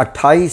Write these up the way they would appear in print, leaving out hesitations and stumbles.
28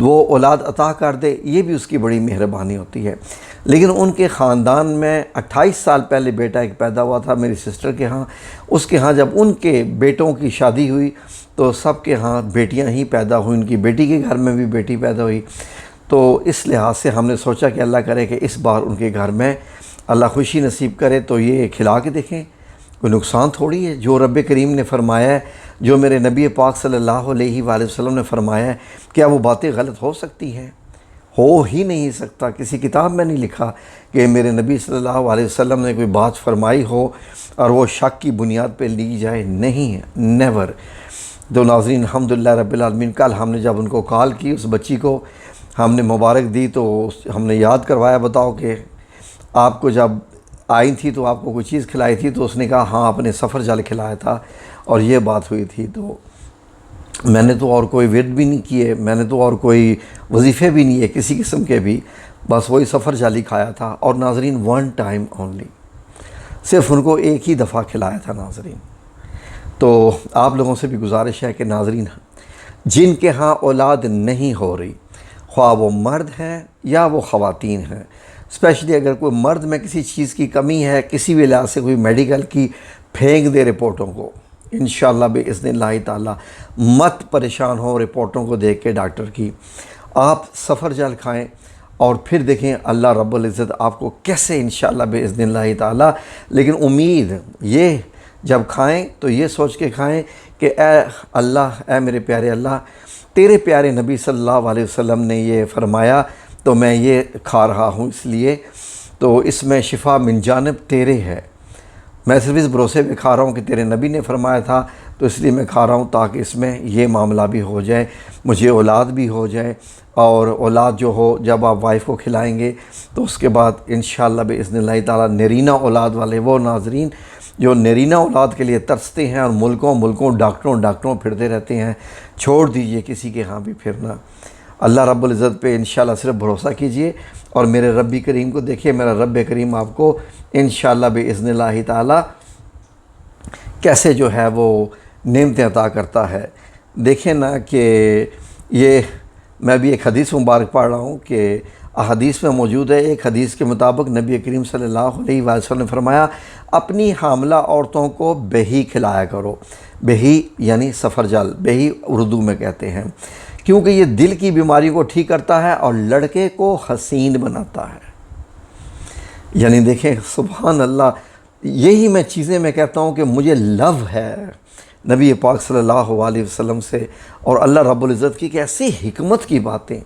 وہ اولاد عطا کر دے، یہ بھی اس کی بڑی مہربانی ہوتی ہے۔ لیکن ان کے خاندان میں 28 سال پہلے بیٹا ایک پیدا ہوا تھا میری سسٹر کے ہاں۔ اس کے ہاں جب ان کے بیٹوں کی شادی ہوئی تو سب کے ہاں بیٹیاں ہی پیدا ہوئیں، ان کی بیٹی کے گھر میں بھی بیٹی پیدا ہوئی۔ تو اس لحاظ سے ہم نے سوچا کہ اللہ کرے کہ اس بار ان کے گھر میں اللہ خوشی نصیب کرے تو یہ کھلا کے دیکھیں، کوئی نقصان تھوڑی ہے۔ جو رب کریم نے فرمایا ہے، جو میرے نبی پاک صلی اللہ علیہ وآلہ وسلم نے فرمایا ہے، کیا وہ باتیں غلط ہو سکتی ہیں؟ ہو ہی نہیں سکتا۔ کسی کتاب میں نہیں لکھا کہ میرے نبی صلی اللہ علیہ وسلم نے کوئی بات فرمائی ہو اور وہ شک کی بنیاد پہ لی جائے، نہیں ہے، نیور۔ تو ناظرین الحمدللہ رب العالمین، کل ہم نے جب ان کو کال کی، اس بچی کو ہم نے مبارک دی تو ہم نے یاد کروایا، بتاؤ کہ آپ کو جب آئی تھی تو آپ کو کوئی چیز کھلائی تھی؟ تو اس نے کہا ہاں، آپ نے سفر جل کھلایا تھا اور یہ بات ہوئی تھی۔ تو میں نے تو اور کوئی ورد بھی نہیں کیے، میں نے تو اور کوئی وظیفے بھی نہیں ہے کسی قسم کے بھی، بس وہی سفر جالی کھایا تھا۔ اور ناظرین ون ٹائم اونلی، صرف ان کو ایک ہی دفعہ کھلایا تھا ناظرین۔ تو آپ لوگوں سے بھی گزارش ہے کہ ناظرین، جن کے ہاں اولاد نہیں ہو رہی، خواہ وہ مرد ہیں یا وہ خواتین ہیں، اسپیشلی اگر کوئی مرد میں کسی چیز کی کمی ہے، کسی بھی لحاظ سے کوئی میڈیکل کی، پھینک دے رپورٹوں کو، انشاءاللہ باذن اللہ تعالی مت پریشان ہو رپورٹوں کو دیکھ کے ڈاکٹر کی، آپ سفر جل کھائیں اور پھر دیکھیں اللہ رب العزت آپ کو کیسے انشاءاللہ باذن اللہ تعالی۔ لیکن امید یہ جب کھائیں تو یہ سوچ کے کھائیں کہ اے اللہ، اے میرے پیارے اللہ، تیرے پیارے نبی صلی اللہ علیہ وسلم نے یہ فرمایا تو میں یہ کھا رہا ہوں، اس لیے تو اس میں شفا من جانب تیرے ہے، میں صرف اس بھروسے پہ کھا رہا ہوں کہ تیرے نبی نے فرمایا تھا تو اس لیے میں کھا رہا ہوں، تاکہ اس میں یہ معاملہ بھی ہو جائے، مجھے اولاد بھی ہو جائے۔ اور اولاد جو ہو، جب آپ وائف کو کھلائیں گے تو اس کے بعد انشاءاللہ باذن اللہ تعالی نرینہ اولاد والے وہ ناظرین جو نرینہ اولاد کے لیے ترستے ہیں اور ملکوں ڈاکٹروں پھرتے رہتے ہیں، چھوڑ دیجئے کسی کے ہاں بھی پھرنا۔ اللہ رب العزت پہ انشاءاللہ صرف بھروسہ کیجئے اور میرے رب کریم کو دیکھیے، میرا رب کریم آپ کو انشاءاللہ باذن اللہ تعالی کیسے جو ہے وہ نعمتیں عطا کرتا ہے۔ دیکھیں نا کہ یہ میں بھی ایک حدیث مبارک پڑھ رہا ہوں کہ احادیث میں موجود ہے، ایک حدیث کے مطابق نبی کریم صلی اللہ علیہ وسلم نے فرمایا، اپنی حاملہ عورتوں کو بہی کھلایا کرو۔ بہی یعنی سفر جل، بہی اردو میں کہتے ہیں، کیونکہ یہ دل کی بیماری کو ٹھیک کرتا ہے اور لڑکے کو حسین بناتا ہے۔ یعنی دیکھیں سبحان اللہ، یہی میں چیزیں میں کہتا ہوں کہ مجھے لو ہے نبی پاک صلی اللہ علیہ وسلم سے اور اللہ رب العزت کی ایسی حکمت کی باتیں۔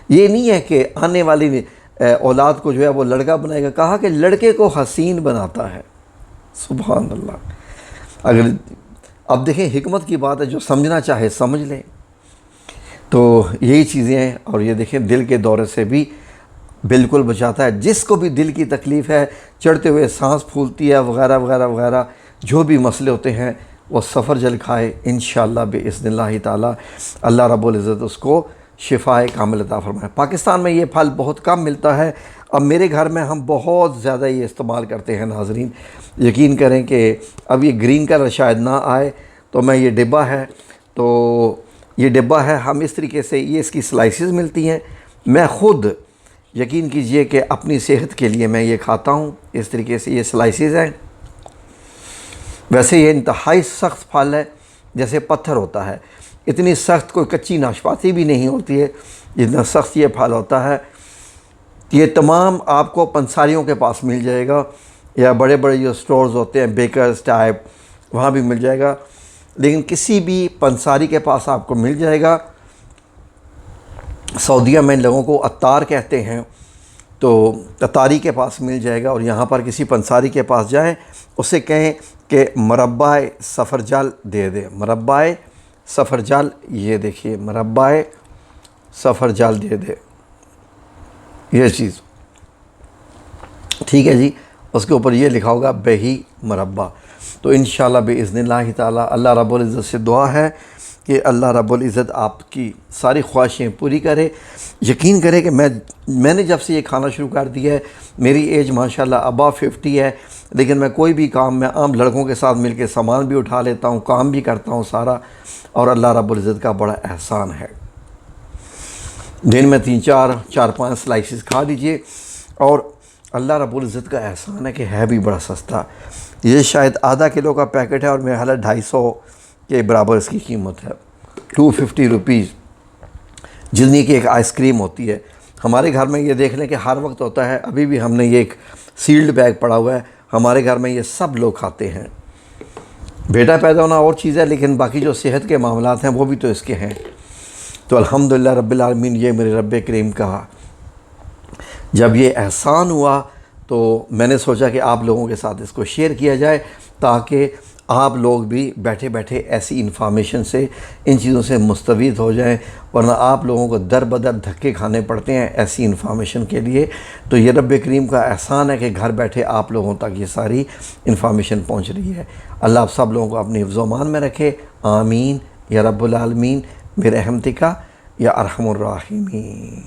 یہ نہیں ہے کہ آنے والی اولاد کو جو ہے وہ لڑکا بنائے گا، کہا کہ لڑکے کو حسین بناتا ہے۔ سبحان اللہ، اگر اب دیکھیں حکمت کی بات ہے، جو سمجھنا چاہے سمجھ لے۔ تو یہی چیزیں ہیں، اور یہ دیکھیں دل کے دورے سے بھی بالکل بچاتا ہے۔ جس کو بھی دل کی تکلیف ہے، چڑھتے ہوئے سانس پھولتی ہے وغیرہ وغیرہ وغیرہ، جو بھی مسئلے ہوتے ہیں وہ سفر جل کھائے، انشاءاللہ باذن اللہ تعالی اللہ رب العزت اس کو شفائے کامل عطا فرمائے۔ پاکستان میں یہ پھل بہت کم ملتا ہے، اب میرے گھر میں ہم بہت زیادہ یہ استعمال کرتے ہیں ناظرین۔ یقین کریں کہ اب یہ گرین کلر شاید نہ آئے تو میں یہ ڈبہ ہے، تو یہ ڈبہ ہے، ہم اس طریقے سے یہ اس کی سلائسز ملتی ہیں، میں خود یقین کیجئے کہ اپنی صحت کے لیے میں یہ کھاتا ہوں، اس طریقے سے یہ سلائسز ہیں۔ ویسے یہ انتہائی سخت پھل ہے، جیسے پتھر ہوتا ہے، اتنی سخت کوئی کچی ناشپاتی بھی نہیں ہوتی ہے جتنا سخت یہ پھل ہوتا ہے۔ یہ تمام آپ کو پنساریوں کے پاس مل جائے گا، یا بڑے بڑے جو سٹورز ہوتے ہیں بیکرز ٹائپ، وہاں بھی مل جائے گا، لیکن کسی بھی پنساری کے پاس آپ کو مل جائے گا۔ سعودیہ میں ان لوگوں کو عطار کہتے ہیں، تو عطاری کے پاس مل جائے گا، اور یہاں پر کسی پنساری کے پاس جائیں، اسے کہیں کہ مربع سفر جل دے دے، مربع سفر جل، یہ دیکھیے مربع سفر جل دے دے، یہ چیز ٹھیک ہے جی، اس کے اوپر یہ لکھا ہوگا بہی مربع۔ تو انشاءاللہ باذن اللہ تعالی اللہ رب العزت سے دعا ہے کہ اللہ رب العزت آپ کی ساری خواہشیں پوری کرے۔ یقین کرے کہ میں نے جب سے یہ کھانا شروع کر دیا ہے، میری ایج ماشاءاللہ ابا 50 ہے، لیکن میں کوئی بھی کام میں عام لڑکوں کے ساتھ مل کے سامان بھی اٹھا لیتا ہوں، کام بھی کرتا ہوں سارا، اور اللہ رب العزت کا بڑا احسان ہے۔ دن میں 4-5 سلائسز کھا لیجئے، اور اللہ رب العزت کا احسان ہے کہ ہے بھی بڑا سستا۔ یہ شاید آدھا کلو کا پیکٹ ہے اور میرا حالت 250 کے برابر اس کی قیمت ہے، 250 روپیز، جتنی کی ایک آئس کریم ہوتی ہے۔ ہمارے گھر میں یہ دیکھ لیں کہ ہر وقت ہوتا ہے، ابھی بھی ہم نے یہ ایک سیلڈ بیگ پڑا ہوا ہے، ہمارے گھر میں یہ سب لوگ کھاتے ہیں۔ بیٹا پیدا ہونا اور چیز ہے، لیکن باقی جو صحت کے معاملات ہیں وہ بھی تو اس کے ہیں۔ تو الحمدللہ رب العالمین، یہ میرے رب کریم کا جب یہ احسان ہوا تو میں نے سوچا کہ آپ لوگوں کے ساتھ اس کو شیئر کیا جائے، تاکہ آپ لوگ بھی بیٹھے بیٹھے ایسی انفارمیشن سے، ان چیزوں سے مستفید ہو جائیں، ورنہ آپ لوگوں کو در بدر دھکے کھانے پڑتے ہیں ایسی انفارمیشن کے لیے۔ تو یہ رب کریم کا احسان ہے کہ گھر بیٹھے آپ لوگوں تک یہ ساری انفارمیشن پہنچ رہی ہے۔ اللہ آپ سب لوگوں کو اپنی حفظ و امان میں رکھے، آمین یا رب العالمین برحمتک یا ارحم الراحمین۔